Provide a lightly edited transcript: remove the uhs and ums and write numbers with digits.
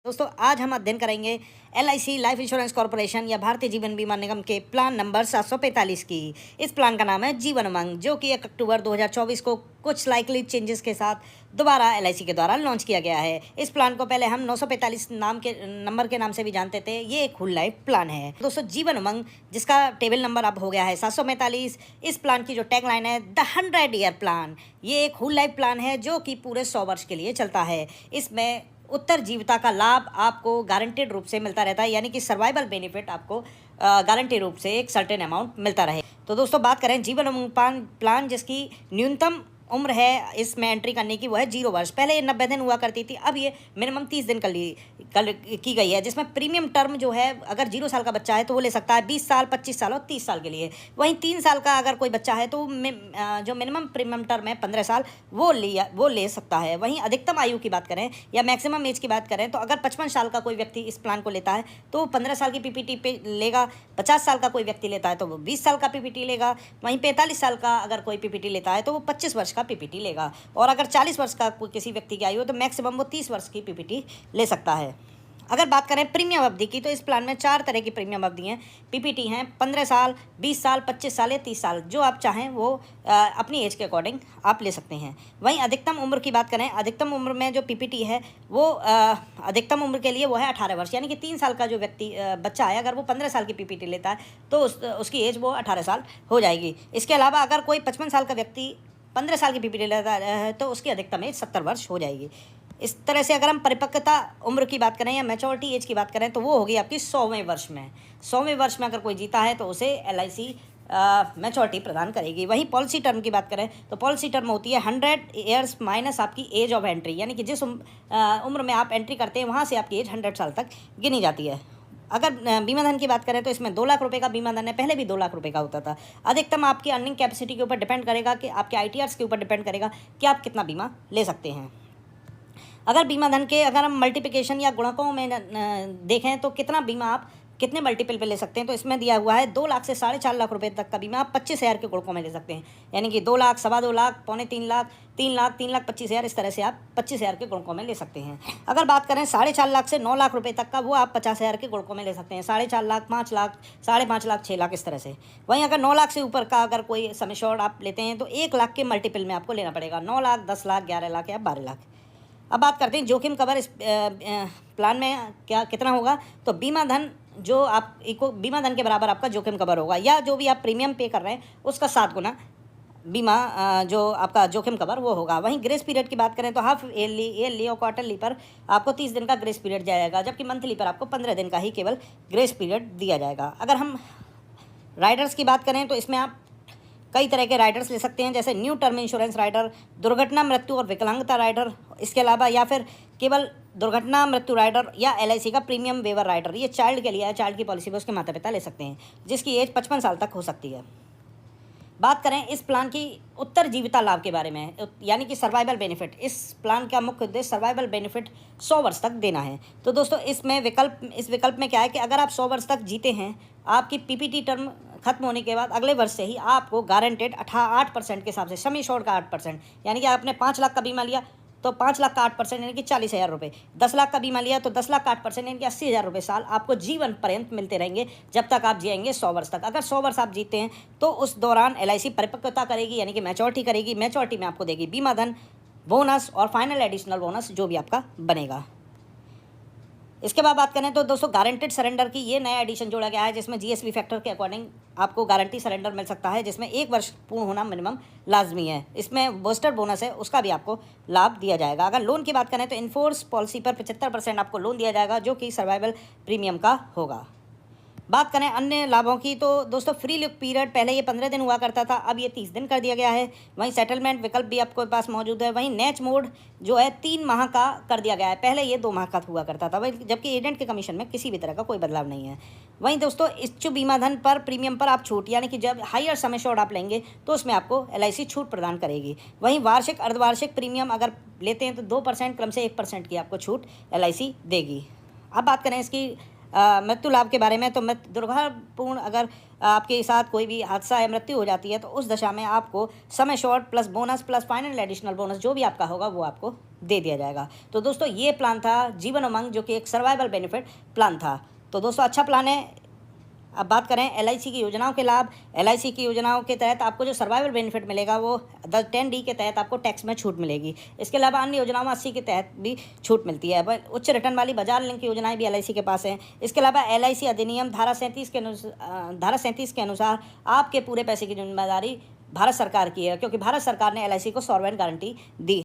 दोस्तों आज हम अध्ययन करेंगे LIC लाइफ इंश्योरेंस कॉर्पोरेशन या भारतीय जीवन बीमा निगम के प्लान नंबर 745 की। इस प्लान का नाम है जीवन उमंग, जो कि 1 अक्टूबर 2024 को कुछ लाइकली चेंजेस के साथ दोबारा LIC के द्वारा लॉन्च किया गया है। इस प्लान को पहले हम 945 नंबर के नाम से भी जानते थे। ये एक होल लाइफ प्लान है। दोस्तों जीवन उमंग, जिसका टेबल नंबर अब हो गया है 745, इस प्लान की जो टैगलाइन है द 100 ईयर प्लान। ये एक होल लाइफ प्लान है जो कि पूरे 100 वर्ष के लिए चलता है। इसमें उत्तरजीविता का लाभ आपको गारंटेड रूप से मिलता रहता है, यानी कि सर्वाइवल बेनिफिट आपको गारंटेड रूप से एक सर्टेन अमाउंट मिलता रहे। तो दोस्तों बात करें जीवन उमंग प्लान, जिसकी न्यूनतम उम्र है इसमें एंट्री करने की, वो है 0 वर्ष। पहले ये 90 दिन हुआ करती थी, अब ये मिनिमम 30 दिन कल की गई है, जिसमें प्रीमियम टर्म जो है अगर 0 साल का बच्चा है तो वो ले सकता है 20 साल, 25 साल और 30 साल के लिए। वहीं 3 साल का अगर कोई बच्चा है तो जो मिनिमम प्रीमियम टर्म है 15 साल वो ले सकता है। वहीं अधिकतम आयु की बात करें या मैक्सिमम एज की बात करें तो अगर 55 साल का कोई व्यक्ति इस प्लान को लेता है तो वो 15 साल की PPT पे लेगा। 50 साल का कोई व्यक्ति लेता है तो वो 20 साल का PPT लेगा। वहीं 45 साल का अगर कोई PPT लेता है तो वो 25 वर्ष का PPT लेगा। और अगर 40 वर्ष का कोई किसी व्यक्ति की आयु हो तो मैक्सिमम वो 30 वर्ष की PPT ले सकता है। अगर बात करें प्रीमियम अवधि की तो इस प्लान में 4 तरह की प्रीमियम अवधि हैं। PPT हैं 15 साल, 20 साल, 25 साल या 30 साल, जो आप चाहें वो अपनी एज के अकॉर्डिंग आप ले सकते हैं। वहीं अधिकतम उम्र की बात करें, अधिकतम उम्र में जो PPT है वो अधिकतम उम्र के लिए वो है 18 वर्ष, यानी कि 3 साल का जो व्यक्ति बच्चा है अगर वो 15 साल की PPT लेता है तो उसकी एज वो 18 साल हो जाएगी। इसके अलावा अगर कोई 55 साल का व्यक्ति 15 साल की PPT लेता है तो उसकी अधिकतम एज 70 वर्ष हो जाएगी। इस तरह से अगर हम परिपक्वता उम्र की बात करें या मैच्योरिटी एज की बात करें तो वो होगी आपकी 100वें वर्ष में। 100वें वर्ष में अगर कोई जीता है तो उसे LIC मैच्योरिटी प्रदान करेगी। वहीं पॉलिसी टर्म की बात करें तो पॉलिसी टर्म होती है 100 ईयर्स माइनस आपकी एज ऑफ एंट्री, यानी कि जिस उम्र में आप एंट्री करते हैं वहाँ से आपकी एज 100 साल तक गिनी जाती है। अगर बीमा धन की बात करें तो इसमें 2 लाख रुपए का बीमा धन है, पहले भी 2 लाख रुपए का होता था। अधिकतम आपकी अर्निंग कैपेसिटी के ऊपर डिपेंड करेगा कि आपके ITRs के ऊपर डिपेंड करेगा कि आप कितना बीमा ले सकते हैं। अगर बीमा धन के अगर हम मल्टीप्लिकेशन या गुणकों में देखें तो कितना बीमा आप कितने मल्टीपल पे ले सकते हैं, तो इसमें दिया हुआ है 2 लाख से 4.5 लाख रुपए तक का बीमा आप 25,000 के गुणकों में ले सकते हैं, यानी कि 2 लाख, 2.25 लाख, 2.25 लाख, 3 लाख, 3,25,000, इस तरह से आप 25,000 के गुणकों में ले सकते हैं। अगर बात करें 4.5 लाख से 9 लाख रुपए तक का, वो आप 50,000 के गुणकों में ले सकते हैं। 4.5 लाख, 5 लाख, 5.5 लाख, 6 लाख, इस तरह से। वहीं अगर 9 लाख से ऊपर का अगर कोई सम एश्योर्ड आप लेते हैं तो 1 लाख के मल्टीपल में आपको लेना पड़ेगा। 9 लाख, 10 लाख, 11 लाख या 12 लाख। अब बात करते हैं जोखिम कवर इस प्लान में कितना होगा, तो बीमा धन जो आप बीमा धन के बराबर आपका जोखिम कवर होगा, या जो भी आप प्रीमियम पे कर रहे हैं उसका 7 गुना बीमा जो आपका जोखिम कवर वो होगा। वहीं ग्रेस पीरियड की बात करें तो हाफ ईयरली और क्वार्टरली पर आपको 30 दिन का ग्रेस पीरियड दिया जाएगा, जबकि मंथली पर आपको 15 दिन का ही केवल ग्रेस पीरियड दिया जाएगा। अगर हम राइडर्स की बात करें तो इसमें आप कई तरह के राइडर्स ले सकते हैं, जैसे न्यू टर्म इंश्योरेंस राइडर, दुर्घटना मृत्यु और विकलांगता राइडर, इसके अलावा या फिर केवल दुर्घटना मृत्यु राइडर या LIC का प्रीमियम वेवर राइडर। ये चाइल्ड के लिए है, चाइल्ड की पॉलिसी पर उसके माता पिता ले सकते हैं, जिसकी एज 55 साल तक हो सकती है। बात करें इस प्लान की उत्तरजीविता लाभ के बारे में, यानी कि सर्वाइवल बेनिफिट, इस प्लान का मुख्य उद्देश्य सर्वाइवल बेनिफिट 100 वर्ष तक देना है। तो दोस्तों इस विकल्प में क्या है कि अगर आप 100 वर्ष तक जीते हैं, आपकी PPT टर्म खत्म होने के बाद अगले वर्ष से ही आपको गारंटेड 8% के हिसाब से, सम एश्योर्ड का 8%, यानी कि आपने 5 लाख का बीमा लिया तो 5 लाख का 8% यानी कि 40,000 रुपये। 10 लाख का बीमा लिया तो 10 लाख का 8% यानी कि 80,000 रुपये साल आपको जीवन पर्यंत मिलते रहेंगे, जब तक आप जिएंगे 100 वर्ष तक। अगर 100 वर्ष आप जीते हैं तो उस दौरान LIC परिपक्वता करेगी, यानी कि मैच्योरिटी करेगी। मैच्योरिटी में आपको देगी बीमा धन, बोनस और फाइनल एडिशनल बोनस जो भी आपका बनेगा। इसके बाद बात करें तो दोस्तों गारंटेड सरेंडर की ये नया एडिशन जोड़ा गया है, जिसमें GSV फैक्टर के अकॉर्डिंग आपको गारंटी सरेंडर मिल सकता है, जिसमें 1 वर्ष पूर्ण होना मिनिमम लाजमी है। इसमें बूस्टर बोनस है, उसका भी आपको लाभ दिया जाएगा। अगर लोन की बात करें तो इनफोर्स पॉलिसी पर 75% आपको लोन दिया जाएगा, जो कि सर्वाइवल प्रीमियम का होगा। बात करें अन्य लाभों की तो दोस्तों फ्री लुक पीरियड पहले ये 15 दिन हुआ करता था, अब ये 30 दिन कर दिया गया है। वहीं सेटलमेंट विकल्प भी आपके पास मौजूद है। वहीं नेच मोड जो है 3 माह का कर दिया गया है, पहले ये 2 माह का हुआ करता था, जबकि एजेंट के कमीशन में किसी भी तरह का कोई बदलाव नहीं है। वहीं दोस्तों इच्छु बीमा धन पर प्रीमियम पर आप छूट, यानी कि जब हायर सम एश्योर्ड आप लेंगे तो उसमें आपको LIC छूट प्रदान करेगी। वहीं वार्षिक अर्धवार्षिक प्रीमियम अगर लेते हैं तो 2% क्रम से 1% की आपको छूट LIC देगी। अब बात करें इसकी मृत्यु लाभ के बारे में, तो दुर्भाग्यपूर्ण अगर आपके साथ कोई भी हादसा या मृत्यु हो जाती है तो उस दशा में आपको sum assured plus bonus plus final additional bonus जो भी आपका होगा वो आपको दे दिया जाएगा। तो दोस्तों ये प्लान था जीवन उमंग, जो कि एक सर्वाइवल बेनिफिट प्लान था। तो दोस्तों अच्छा प्लान है। अब बात करें एलआईसी की योजनाओं के लाभ। एलआईसी की योजनाओं के तहत आपको जो सर्वाइवल बेनिफिट मिलेगा वो 10D के तहत आपको टैक्स में छूट मिलेगी। इसके अलावा अन्य योजनाओं में 80 के तहत भी छूट मिलती है। उच्च रिटर्न वाली बाजार लिंक योजनाएं भी एलआईसी के पास हैं। इसके अलावा एलआईसी अधिनियम धारा 37 के अनुसार आपके पूरे पैसे की जिम्मेदारी भारत सरकार की है, क्योंकि भारत सरकार ने एलआईसी को सॉवरेन गारंटी दी।